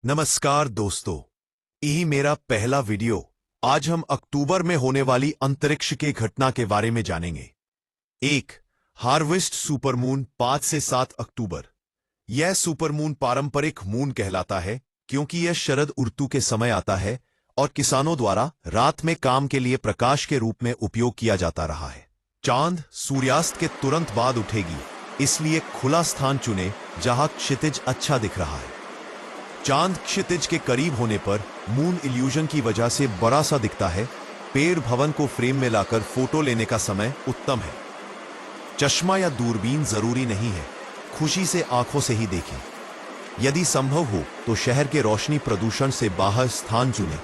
नमस्कार दोस्तों, यही मेरा पहला वीडियो। आज हम अक्टूबर में होने वाली अंतरिक्ष के घटना के बारे में जानेंगे। 1. हार्वेस्ट सुपरमून 5 से 7 अक्टूबर। यह सुपरमून पारंपरिक मून कहलाता है क्योंकि यह शरद ऋतु के समय आता है और किसानों द्वारा रात में काम के लिए प्रकाश के रूप में उपयोग किया जाता रहा है। चांद सूर्यास्त के तुरंत बाद उठेगी, इसलिए खुला स्थान चुने जहां क्षितिज अच्छा दिख रहा है। चांद क्षितिज के करीब होने पर मून इल्यूजन की वजह से बड़ा सा दिखता है। पेड़ भवन को फ्रेम में लाकर फोटो लेने का समय उत्तम है। चश्मा या दूरबीन जरूरी नहीं है, खुशी से आंखों से ही देखें। यदि संभव हो तो शहर के रोशनी प्रदूषण से बाहर स्थान चुनें।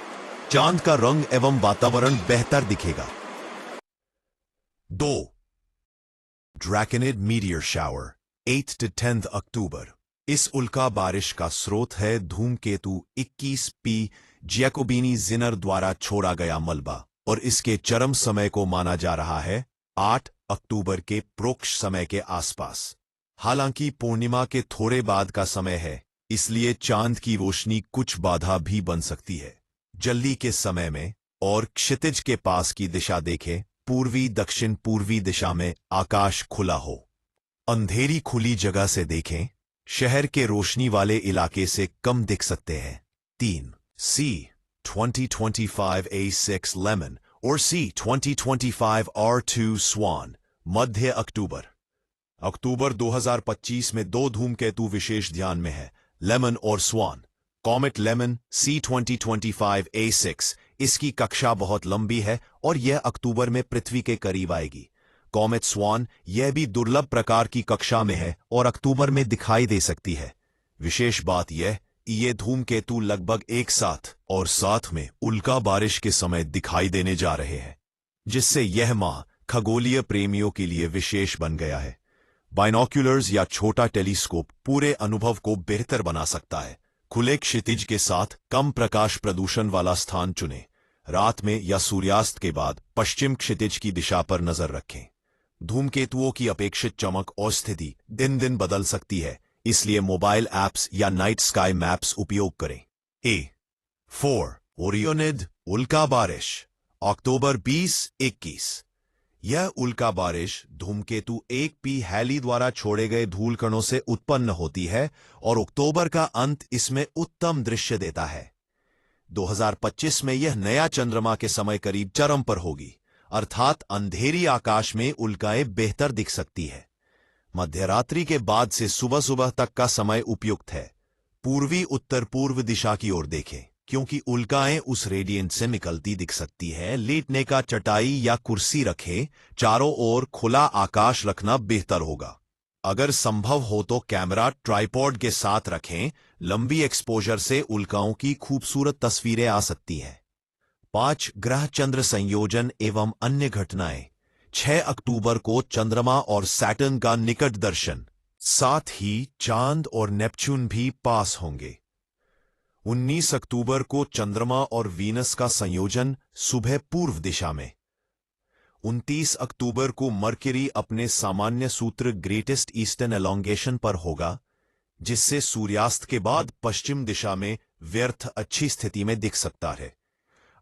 चांद का रंग एवं वातावरण बेहतर दिखेगा। 2. ड्रैकेनिड मीटियर शावर 8 से 10 अक्टूबर। इस उल्का बारिश का स्रोत है धूमकेतु 21P जैकोबिनी जिनर द्वारा छोड़ा गया मलबा और इसके चरम समय को माना जा रहा है 8 अक्टूबर के प्रोक्ष समय के आसपास। हालांकि पूर्णिमा के थोड़े बाद का समय है, इसलिए चांद की रोशनी कुछ बाधा भी बन सकती है। जल्दी के समय में और क्षितिज के पास की दिशा देखें। पूर्वी दक्षिण पूर्वी दिशा में आकाश खुला हो। अंधेरी खुली जगह से देखें, शहर के रोशनी वाले इलाके से कम दिख सकते हैं। 3. C 2025 A6 Lemon और C 2025 R2 Swan मध्य अक्टूबर। अक्टूबर 2025 में दो धूमकेतु विशेष ध्यान में है, लेमन और स्वान। कॉमेट लेमन C 2025 A6, इसकी कक्षा बहुत लंबी है और यह अक्टूबर में पृथ्वी के करीब आएगी। कॉमेट स्वान यह भी दुर्लभ प्रकार की कक्षा में है और अक्टूबर में दिखाई दे सकती है। विशेष बात यह ये धूमकेतु लगभग एक साथ और साथ में उल्का बारिश के समय दिखाई देने जा रहे हैं, जिससे यह माह खगोलीय प्रेमियों के लिए विशेष बन गया है। बाइनोक्यूलर्स या छोटा टेलीस्कोप पूरे अनुभव को बेहतर बना सकता है। खुले क्षितिज के साथ कम प्रकाश प्रदूषण वाला स्थान चुनें। रात में या सूर्यास्त के बाद पश्चिम क्षितिज की दिशा पर नजर रखें। धूमकेतुओं की अपेक्षित चमक और स्थिति दिन दिन बदल सकती है, इसलिए मोबाइल ऐप्स या नाइट स्काई मैप्स उपयोग करें। 4. ओरियोनिड उल्का बारिश अक्टूबर 20-21। यह उल्का बारिश धूमकेतु 1P हैली द्वारा छोड़े गए धूल कणों से उत्पन्न होती है और अक्टूबर का अंत इसमें उत्तम दृश्य देता है। 2025 में यह नया चंद्रमा के समय करीब चरम पर होगी, अर्थात अंधेरी आकाश में उल्काएं बेहतर दिख सकती है। मध्यरात्रि के बाद से सुबह सुबह तक का समय उपयुक्त है। पूर्वी उत्तर पूर्व दिशा की ओर देखें, क्योंकि उल्काएं उस रेडियंट से निकलती दिख सकती है। लेटने का चटाई या कुर्सी रखें। चारों ओर खुला आकाश रखना बेहतर होगा। अगर संभव हो तो कैमरा ट्राइपॉड के साथ रखें। लंबी एक्सपोजर से उल्काओं की खूबसूरत तस्वीरें आ सकती हैं। 5. ग्रह चंद्र संयोजन एवं अन्य घटनाएं 6 अक्टूबर को चंद्रमा और सैटर्न का निकट दर्शन, साथ ही चांद और नेपच्यून भी पास होंगे। 19 अक्टूबर को चंद्रमा और वीनस का संयोजन सुबह पूर्व दिशा में। 29 अक्टूबर को मर्क्यूरी अपने सामान्य सूत्र ग्रेटेस्ट ईस्टर्न एलोंगेशन पर होगा, जिससे सूर्यास्त के बाद पश्चिम दिशा में व्यर्थ अच्छी स्थिति में दिख सकता है।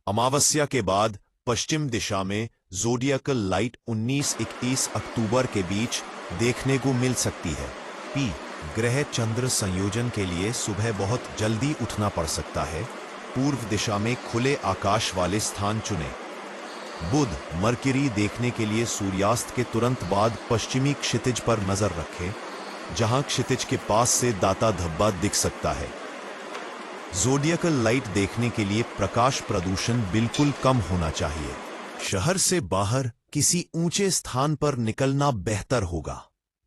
अमावस्या के बाद पश्चिम दिशा में ज़ोडिएकल लाइट 19-21 अक्टूबर के बीच देखने को मिल सकती है। P. ग्रह चंद्र संयोजन के लिए सुबह बहुत जल्दी उठना पड़ सकता है। पूर्व दिशा में खुले आकाश वाले स्थान चुनें। बुध मर्क्यूरी देखने के लिए सूर्यास्त के तुरंत बाद पश्चिमी क्षितिज पर नजर रखें, जहां क्षितिज के पास से दाता धब्बा दिख सकता है। ज़ोडिएकल लाइट देखने के लिए प्रकाश प्रदूषण बिल्कुल कम होना चाहिए। शहर से बाहर किसी ऊंचे स्थान पर निकलना बेहतर होगा।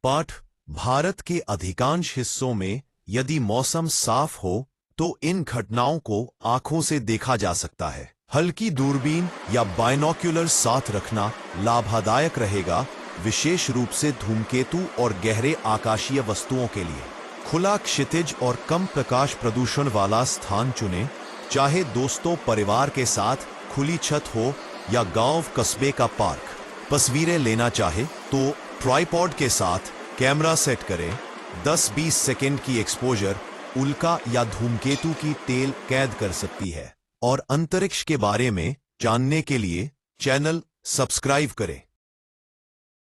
पाठ भारत के अधिकांश हिस्सों में यदि मौसम साफ हो तो इन घटनाओं को आंखों से देखा जा सकता है। हल्की दूरबीन या बाइनोक्यूलर साथ रखना लाभदायक रहेगा, विशेष रूप से धूमकेतु और गहरे आकाशीय वस्तुओं के लिए। खुला क्षितिज और कम प्रकाश प्रदूषण वाला स्थान चुनें, चाहे दोस्तों परिवार के साथ खुली छत हो या गांव कस्बे का पार्क। तस्वीरें लेना चाहे तो ट्राइपॉड के साथ कैमरा सेट करें। 10-20 सेकंड की एक्सपोजर उल्का या धूमकेतु की तेल कैद कर सकती है। और अंतरिक्ष के बारे में जानने के लिए चैनल सब्सक्राइब करें।